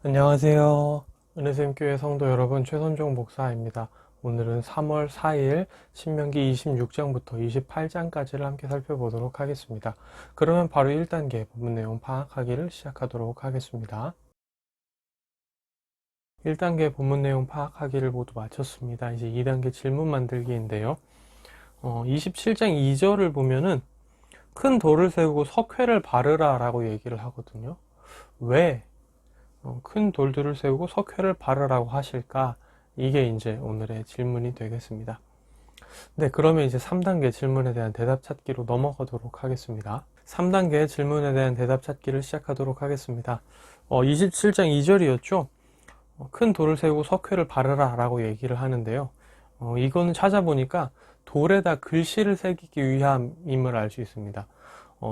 안녕하세요. 은혜샘교회 성도 여러분, 최선종 목사입니다. 오늘은 3월 4일 신명기 26장부터 28장까지를 함께 살펴보도록 하겠습니다. 그러면 바로 1단계 본문 내용 파악하기를 시작하도록 하겠습니다. 1단계 본문 내용 파악하기를 모두 마쳤습니다. 이제 2단계 질문 만들기인데요. 27장 2절을 보면은 큰 돌을 세우고 석회를 바르라 라고 얘기를 하거든요. 왜 큰 돌들을 세우고 석회를 바르라고 하실까? 이게 이제 오늘의 질문이 되겠습니다. 네, 그러면 이제 3단계 질문에 대한 대답 찾기로 넘어가도록 하겠습니다. 3단계 질문에 대한 대답 찾기를 시작하도록 하겠습니다. 27장 2절이었죠? 큰 돌을 세우고 석회를 바르라 라고 얘기를 하는데요. 이거는 찾아보니까 돌에다 글씨를 새기기 위함임을 알 수 있습니다.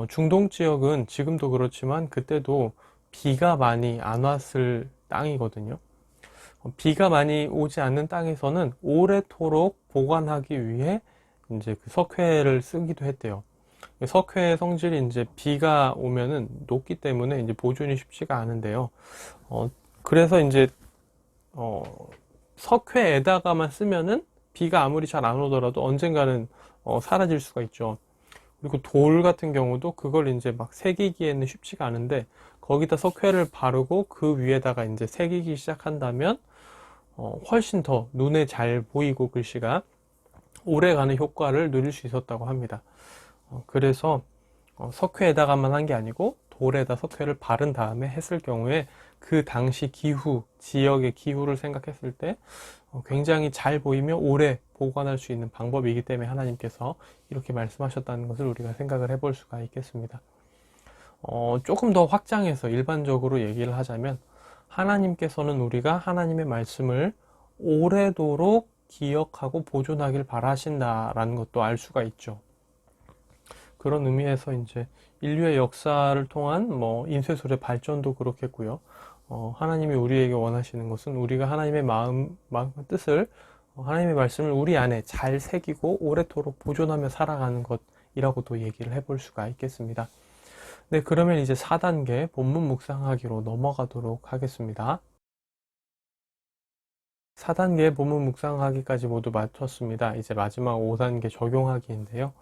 중동 지역은 지금도 그렇지만 그때도 비가 많이 안 왔을 땅이거든요. 비가 많이 오지 않는 땅에서는 오래도록 보관하기 위해 이제 그 석회를 쓰기도 했대요. 석회의 성질이 이제 비가 오면은 녹기 때문에 이제 보존이 쉽지가 않은데요. 그래서 이제 석회에다가만 쓰면은 비가 아무리 잘 안 오더라도 언젠가는 사라질 수가 있죠. 그리고 돌 같은 경우도 그걸 이제 막 새기기에는 쉽지가 않은데 거기다 석회를 바르고 그 위에다가 이제 새기기 시작한다면 훨씬 더 눈에 잘 보이고 글씨가 오래가는 효과를 누릴 수 있었다고 합니다. 그래서 석회에다가만 한 게 아니고 돌에다 석회를 바른 다음에 했을 경우에 그 당시 기후, 지역의 기후를 생각했을 때 굉장히 잘 보이며 오래 보관할 수 있는 방법이기 때문에 하나님께서 이렇게 말씀하셨다는 것을 우리가 생각을 해볼 수가 있겠습니다. 조금 더 확장해서 일반적으로 얘기를 하자면 하나님께서는 우리가 하나님의 말씀을 오래도록 기억하고 보존하길 바라신다라는 것도 알 수가 있죠. 그런 의미에서 이제 인류의 역사를 통한 인쇄술의 발전도 그렇겠고요. 하나님이 우리에게 원하시는 것은 우리가 하나님의 마음과 뜻을 하나님의 말씀을 우리 안에 잘 새기고 오래도록 보존하며 살아가는 것이라고도 얘기를 해볼 수가 있겠습니다. 네, 그러면 이제 4단계 본문 묵상하기로 넘어가도록 하겠습니다. 4단계 본문 묵상하기까지 모두 마쳤습니다. 이제 마지막 5단계 적용하기인데요.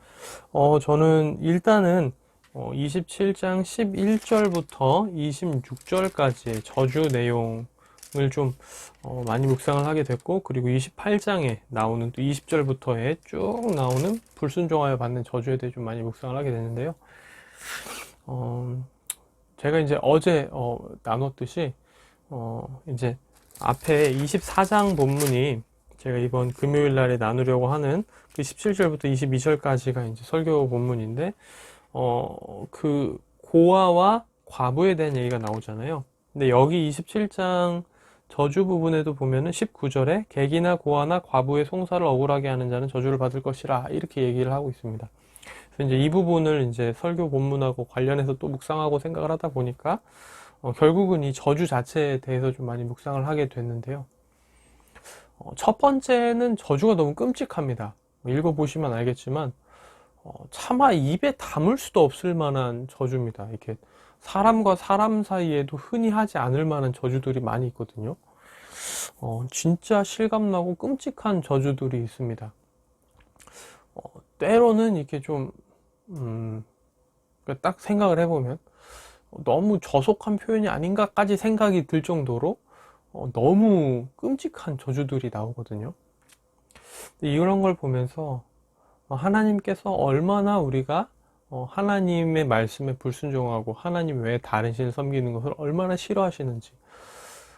저는 일단은 27장 11절부터 26절까지의 저주 내용을 좀 많이 묵상을 하게 됐고, 그리고 28장에 나오는 또 20절부터의 쭉 나오는 불순종하여 받는 저주에 대해 좀 많이 묵상을 하게 됐는데요. 제가 이제 어제 나눴듯이 이제 앞에 24장 본문이 제가 이번 금요일 날에 나누려고 하는 그 17절부터 22절까지가 이제 설교 본문인데, 그 고아와 과부에 대한 얘기가 나오잖아요. 근데 여기 27장 저주 부분에도 보면은 19절에 객이나 고아나 과부의 송사를 억울하게 하는 자는 저주를 받을 것이라 이렇게 얘기를 하고 있습니다. 그래서 이제 이 부분을 이제 설교 본문하고 관련해서 또 묵상하고 생각을 하다 보니까 결국은 이 저주 자체에 대해서 좀 많이 묵상을 하게 됐는데요. 첫 번째는 저주가 너무 끔찍합니다. 읽어보시면 알겠지만 차마 입에 담을 수도 없을 만한 저주입니다. 이렇게 사람과 사람 사이에도 흔히 하지 않을 만한 저주들이 많이 있거든요. 진짜 실감나고 끔찍한 저주들이 있습니다. 때로는 이렇게 좀 딱 생각을 해보면 너무 저속한 표현이 아닌가까지 생각이 들 정도로 너무 끔찍한 저주들이 나오거든요. 이런 걸 보면서 하나님께서 얼마나 우리가 하나님의 말씀에 불순종하고 하나님 외에 다른 신을 섬기는 것을 얼마나 싫어하시는지,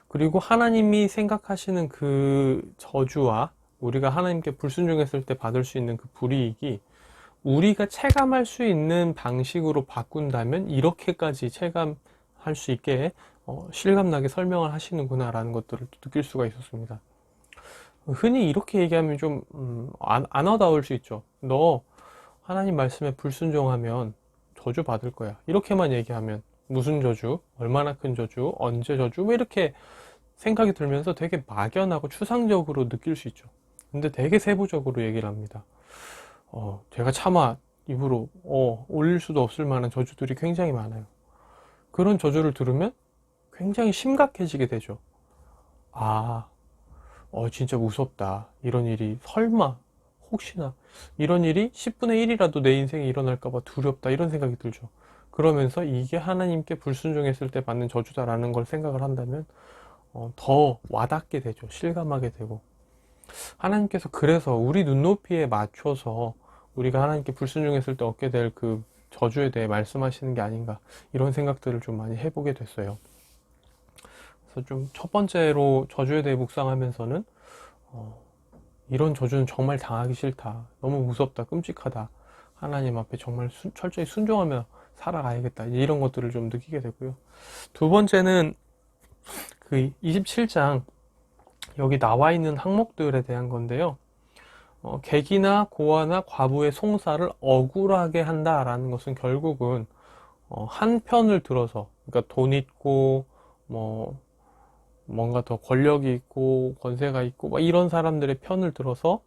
그리고 하나님이 생각하시는 그 저주와 우리가 하나님께 불순종했을 때 받을 수 있는 그 불이익이 우리가 체감할 수 있는 방식으로 바꾼다면 이렇게까지 체감할 수 있게 실감나게 설명을 하시는구나 라는 것들을 느낄 수가 있었습니다. 흔히 이렇게 얘기하면 좀 안 와닿을 수 있죠. 너 하나님 말씀에 불순종하면 저주 받을 거야. 이렇게만 얘기하면 무슨 저주, 얼마나 큰 저주, 언제 저주, 왜 이렇게 생각이 들면서 되게 막연하고 추상적으로 느낄 수 있죠. 근데 되게 세부적으로 얘기를 합니다. 제가 차마 입으로 올릴 수도 없을 만한 저주들이 굉장히 많아요. 그런 저주를 들으면 굉장히 심각해지게 되죠. 아, 진짜 무섭다. 이런 일이 설마 혹시나 이런 일이 10분의 1이라도 내 인생에 일어날까 봐 두렵다. 이런 생각이 들죠. 그러면서 이게 하나님께 불순종했을 때 받는 저주다라는 걸 생각을 한다면 더 와닿게 되죠. 실감하게 되고. 하나님께서 그래서 우리 눈높이에 맞춰서 우리가 하나님께 불순종했을 때 얻게 될 그 저주에 대해 말씀하시는 게 아닌가, 이런 생각들을 좀 많이 해보게 됐어요. 그래서 좀 첫 번째로 저주에 대해 묵상하면서는 이런 저주는 정말 당하기 싫다, 너무 무섭다, 끔찍하다, 하나님 앞에 정말 철저히 순종하며 살아가야겠다, 이런 것들을 좀 느끼게 되고요. 두 번째는 그 27장 여기 나와 있는 항목들에 대한 건데요. 객이나 고아나 과부의 송사를 억울하게 한다라는 것은 결국은 한 편을 들어서, 그러니까 돈 있고 뭐 뭔가 더 권력이 있고 권세가 있고 막 이런 사람들의 편을 들어서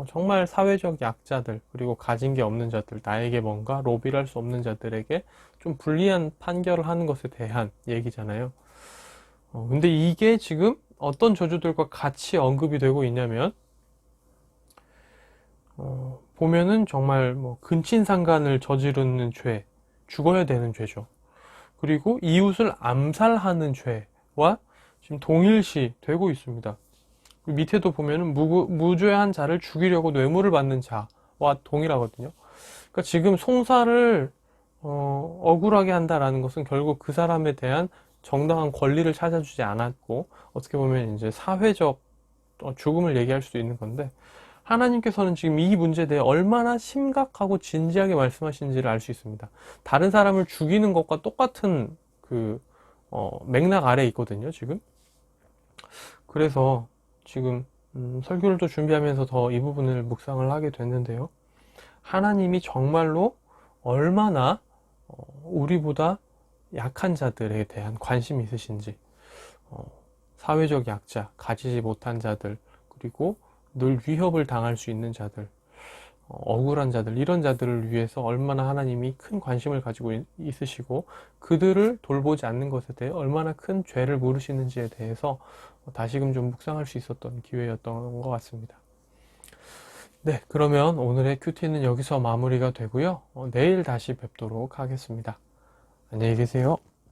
정말 사회적 약자들, 그리고 가진 게 없는 자들, 나에게 뭔가 로비를 할 수 없는 자들에게 좀 불리한 판결을 하는 것에 대한 얘기잖아요. 근데 이게 지금 어떤 저주들과 같이 언급이 되고 있냐면, 보면은 정말 뭐 근친상간을 저지르는 죄, 죽어야 되는 죄죠. 그리고 이웃을 암살하는 죄와 지금 동일시 되고 있습니다. 밑에도 보면은 무죄한 자를 죽이려고 뇌물을 받는 자와 동일하거든요. 그러니까 지금 송사를 억울하게 한다라는 것은 결국 그 사람에 대한 정당한 권리를 찾아주지 않았고, 어떻게 보면 이제 사회적 죽음을 얘기할 수도 있는 건데, 하나님께서는 지금 이 문제에 대해 얼마나 심각하고 진지하게 말씀하시는지를 알 수 있습니다. 다른 사람을 죽이는 것과 똑같은 그 맥락 아래에 있거든요, 지금. 그래서 지금 설교를 또 준비하면서 더 이 부분을 묵상을 하게 됐는데요. 하나님이 정말로 얼마나 우리보다 약한 자들에 대한 관심이 있으신지, 사회적 약자, 가지지 못한 자들, 그리고 늘 위협을 당할 수 있는 자들, 억울한 자들, 이런 자들을 위해서 얼마나 하나님이 큰 관심을 가지고 있으시고, 그들을 돌보지 않는 것에 대해 얼마나 큰 죄를 물으시는지에 대해서 다시금 좀 묵상할 수 있었던 기회였던 것 같습니다. 네, 그러면 오늘의 큐티는 여기서 마무리가 되고요. 내일 다시 뵙도록 하겠습니다. 안녕히 계세요.